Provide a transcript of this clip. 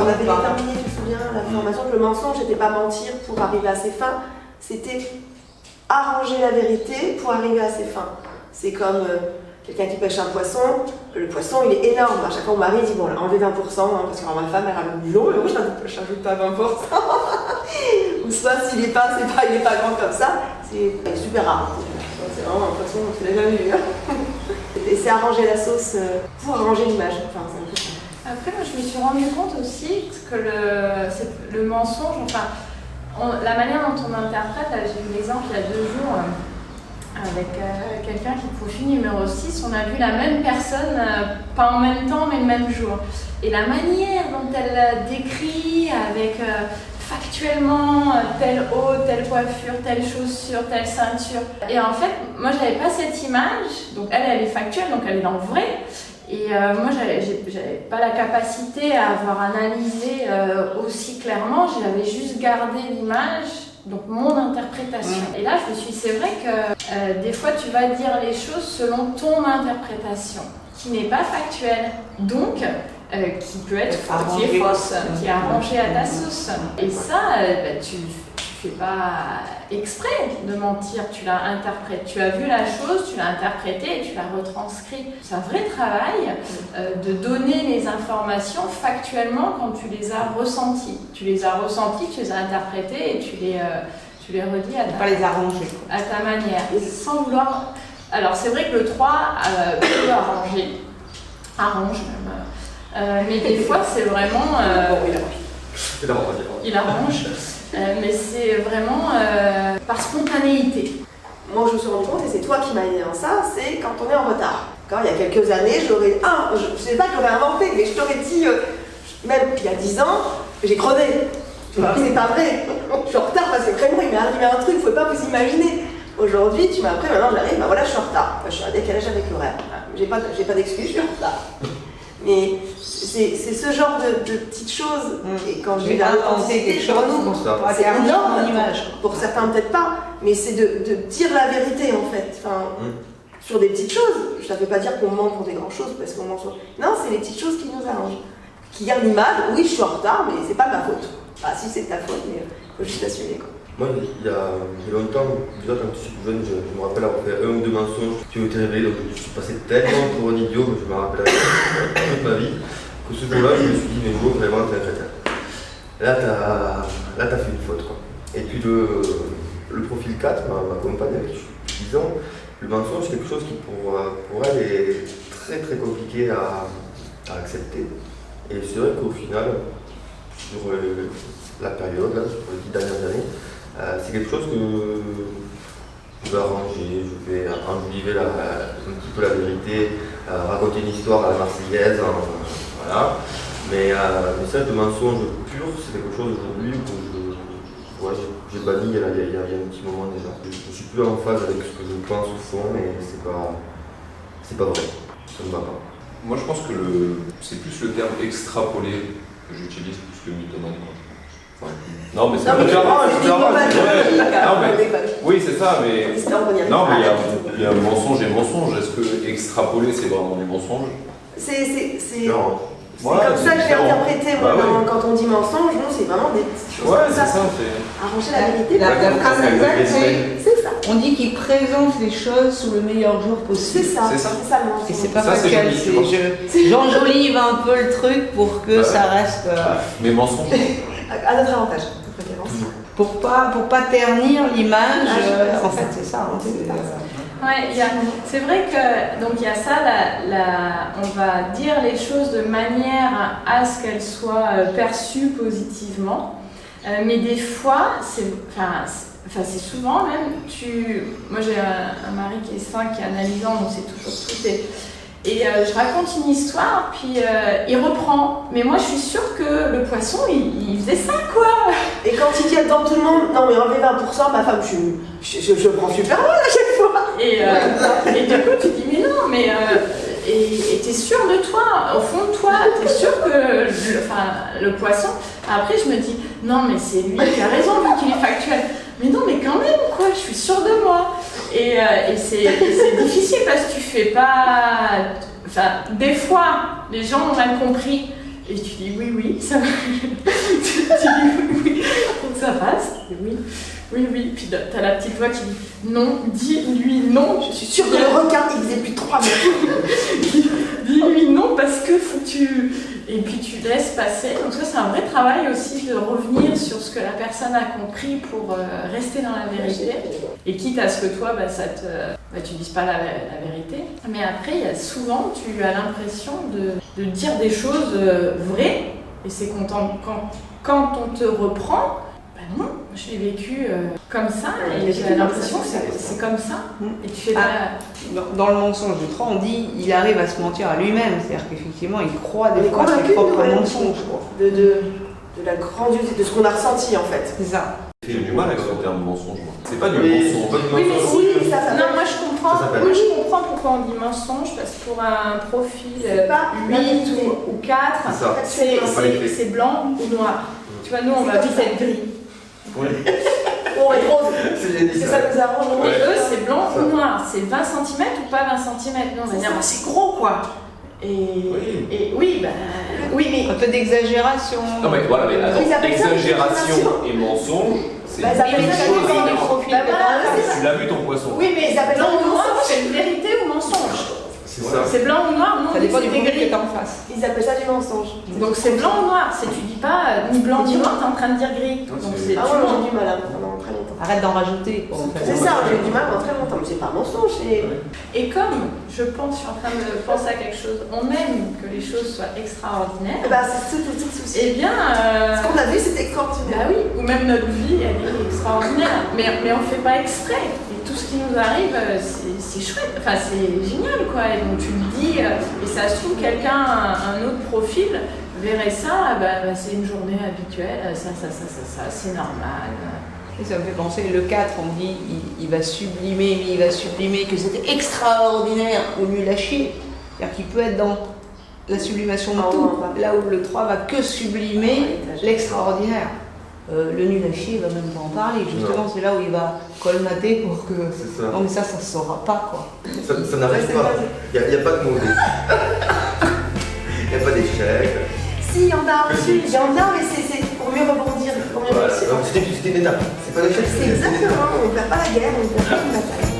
on avait déterminé, tu te souviens, la formation, que le mensonge n'était pas mentir pour arriver à ses fins, c'était arranger la vérité pour arriver à ses fins. C'est comme quelqu'un qui pêche un poisson, le poisson il est énorme. À chaque fois, mon mari dit bon, là, enlevez 20%, parce que ma femme elle a dit non, mais moi je n'ajoute pas 20%. Ou soit s'il n'est pas, il est pas grand comme ça, c'est super rare. C'est vraiment un poisson, tu l'as jamais vu. Et c'est arranger la sauce pour arranger l'image. Enfin, c'est un peu ça. Après, moi, je me suis rendu compte aussi que le mensonge, enfin, la manière dont on interprète, là, j'ai eu l'exemple il y a 2 jours avec quelqu'un qui profil numéro 6, on a vu la même personne, pas en même temps, mais le même jour. Et la manière dont elle décrit avec factuellement telle haut, telle coiffure, telle chaussure, telle ceinture. Et en fait, moi, j'avais pas cette image, donc elle est factuelle, donc elle est dans le vrai. Et moi, j'avais pas la capacité à avoir analysé aussi clairement, j'avais juste gardé l'image, donc mon interprétation. Et là, je me suis dit, c'est vrai que des fois, tu vas dire les choses selon ton interprétation, qui n'est pas factuelle, donc qui peut être qui est fausse, qui est arrangée à ta sauce. Et ça, tu fais pas exprès de mentir, tu l'as interprété, tu as vu la chose, tu l'as interprétée et tu l'as retranscrit. C'est un vrai travail de donner les informations factuellement quand tu les as ressenties. Tu les as ressenties, tu les as interprétées et tu les redis pas les arranger, à ta manière, sans vouloir. Alors c'est vrai que le 3 peut arrange même, mais des fois c'est vraiment. Il arrange. Mais c'est vraiment par spontanéité. Moi, je me suis rendu compte, et c'est toi qui m'as aidé dans ça, c'est quand on est en retard. Quand il y a quelques années, je ne sais pas que j'aurais inventé, mais je t'aurais dit, même il y a 10 ans, j'ai crevé. C'est pas vrai. Je suis en retard parce que vraiment, il m'est arrivé un truc, vous ne pouvez pas vous imaginer. Aujourd'hui, tu m'as appris, maintenant j'arrive, voilà, je suis en retard. Je suis à décalage avec l'horaire. J'ai pas d'excuse, je suis en retard. Mais c'est ce genre de petites choses. Et quand je vais dans l'authenticité, c'est énorme. Pour certains, peut-être pas. Mais c'est de dire la vérité, en fait. Enfin, sur des petites choses. Je ne veux pas dire qu'on ment pour des grandes choses, parce qu'on ment sur... Non, c'est les petites choses qui nous arrangent. Qui gardent l'image, oui, je suis en retard, mais c'est pas ma faute. Ah, si, c'est ta faute, mais il faut juste assumer, quoi. Moi, il y a longtemps, déjà quand je suis plus jeune, je me rappelle avoir fait 1 ou 2 mensonges qui ont été révélés, donc je suis passé tellement pour un idiot, mais je me rappelle toute ma vie, que ce jour-là, je me suis dit, mais gros, vraiment, t'es un crétin. Là, t'as fait une faute, quoi. Et puis le profil 4, ma compagne avec qui je suis 10 ans, le mensonge, c'est quelque chose qui pour elle est très très compliqué à accepter. Et c'est vrai qu'au final, sur la période, là, sur les 10 dernières années, c'est quelque chose que je vais arranger, je vais enjoliver un petit peu la vérité, raconter une histoire à la Marseillaise, voilà. Mais ça, de mensonge pur, c'est quelque chose aujourd'hui où j'ai banni il y a un petit moment déjà. Je suis plus en phase avec ce que je pense au fond, mais c'est pas vrai, ça ne va pas. Moi je pense que c'est plus le terme extrapolé que j'utilise plus que mythomane. Non mais c'est oui c'est ça, mais non mais il y a un mensonge et mensonge. Est-ce que extrapoler c'est vraiment du mensonge? C'est comme ça que je l'ai interprété quand on dit mensonge, non, c'est vraiment des petites choses comme ça. Arranger la vérité. La phrase exacte, c'est ça. On dit qu'il présente les choses sous le meilleur jour possible. C'est ça le mensonge. Et c'est pas factuel, j'enjolive un peu le truc pour que ça reste... Mais mensonge à notre avantage, de préférence. Pour pas ternir l'image, en fait c'est ça. Ouais, c'est vrai que donc il y a ça, on va dire les choses de manière à ce qu'elles soient perçues positivement, mais des fois, c'est souvent même, moi j'ai un mari qui est 5, qui est analysant, donc c'est toujours tout et je raconte une histoire, puis il reprend. Mais moi, je suis sûre que le poisson, il faisait ça, quoi. Et quand il dit devant tout le monde, non mais enlevez 20%, ma femme, je prends super mal à chaque fois. Et du coup, tu dis, mais non, mais... et t'es sûre de toi, au fond de toi, t'es sûre que le poisson... Après, je me dis, non, mais c'est lui qui a raison, vu qu'il est factuel. Mais non, mais quand même, quoi, je suis sûre de moi. Et c'est difficile parce que tu fais pas... Enfin, des fois, les gens ont mal compris Et tu dis oui, oui, ça va. Tu dis oui, faut que ça passe. Et oui, oui, oui. Puis t'as la petite voix qui dit non, dis-lui non. Je suis sûre que le requin, il faisait plus de 3 mètres. Dis-lui non parce que faut que tu... Et puis tu laisses passer. Donc ça, c'est un vrai travail aussi de revenir sur ce que la personne a compris pour rester dans la vérité. Et quitte à ce que toi, tu dises pas la vérité. Mais après, il y a souvent, tu as l'impression de dire des choses vraies. Et c'est quand on te reprend, non, je l'ai vécu comme ça. Et j'ai l'impression que c'est comme ça. Et tu fais dans le mensonge de 3, on dit il arrive à se mentir à lui-même. C'est-à-dire qu'effectivement, il croit des fois à ses propres mensonges. De la grandiosité, de ce qu'on a ressenti en fait. C'est ça. J'ai du mal avec ce terme mensonge. C'est pas du Oui, mensonge. c'est pas du mensonge. Oui, ça s'appelle. Non, moi je comprends. Ça s'appelle. Moi je comprends pourquoi on dit mensonge, parce que pour un profil C'est pas 8 ou 4, C'est ça. c'est blanc ou noir. Tu vois, nous on va vite être gris. Oui. On est rose. C'est C'est ça qui nous arrange. Et eux c'est blanc ou noir. C'est 20 cm ou pas 20 cm. Nous on va dire, c'est gros quoi. Et oui, mais. Un peu d'exagération. Non mais voilà, mais attends, Ils appellent ça exagération et mensonge, c'est Bah, ils appellent une ça chose des différente. profils. Bah, voilà, Tu l'as vu ton poisson. Oui, mais ils appellent ça Blanc du ou noir, mensonge. c'est une vérité ou mensonge. C'est ça. C'est blanc ou noir, non, Ça dépend du c'est profil que gris. t'as en face. Ils appellent ça du mensonge. Donc c'est blanc ou noir, c'est tu dis pas ni blanc ni noir, t'es en train de dire gris. Non, Donc c'est- c'est Ah tu ouais, mens. j'ai du mal pendant très longtemps. Arrête d'en rajouter. Quoi, en fait. C'est ça, j'ai eu du mal pendant très longtemps, mais c'est pas un mensonge, c'est. Et comme je suis en train de penser à quelque chose, on aime que les choses soient extraordinaires, Bah, c'est tout le souci. eh bien. Ce qu'on a vu, c'était extraordinaire. Bah oui, ou même notre vie, elle est extraordinaire, mais on fait pas exprès. Et tout ce qui nous arrive, c'est chouette, enfin c'est génial quoi. Et donc tu le dis, et ça se trouve quelqu'un, un autre profil, verrait ça, c'est une journée habituelle, ça, c'est normal. Et ça me fait penser, le 4, on dit il va sublimer, mais il va sublimer que c'était extraordinaire ou nul à chier. C'est-à-dire qu'il peut être dans la sublimation de tout, là où le 3 va que sublimer l'extraordinaire. Le nul à chier, il va même pas en parler. Justement, c'est là où il va colmater pour que. C'est ça. Non, mais ça se saura pas quoi. Ça n'arrive pas. Il n'y a pas de mauvais. Il n'y a pas d'échec. Si, il y en a, il y en a, mais c'est pour mieux rebondir, pour mieux Voilà. réussir. C'était une étape. C'est pas l'échec. C'est exactement, on ne perd pas la guerre, on ne perd pas une bataille.